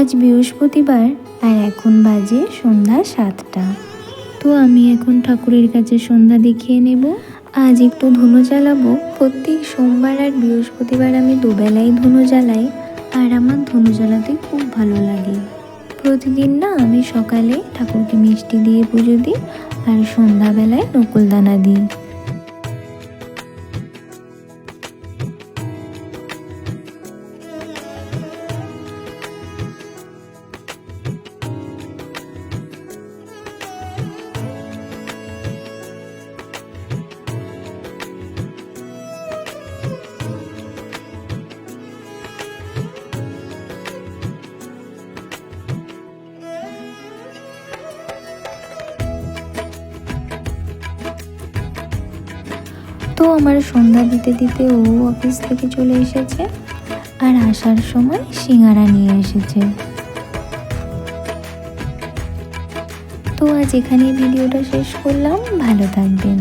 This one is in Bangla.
আজ বৃহস্পতিবার আর এখন বাজে সন্ধ্যা 7টা। তো আমি এখন ঠাকুরের কাছে সন্ধ্যা দেখিয়ে নেব। আজ একটু ধুনো জ্বালাবো। প্রত্যেক সোমবার আর বৃহস্পতিবার আমি দুবেলাই ধুনো জ্বালাই, আর আমার ধুনো জ্বালাতে খুব ভালো লাগে। প্রতিদিন না আমি সকালে ঠাকুরকে মিষ্টি দিয়ে পুজো দিই আর সন্ধ্যাবেলায় নকুলদানা দিই। তো আমার সন্ধ্যা দিতে দিতে ও অফিস থেকে চলে এসেছে, আর আসার সময় সিঙ্গারা নিয়ে এসেছে। তো আজ এখানেই ভিডিওটা শেষ করলাম। ভালো থাকবেন।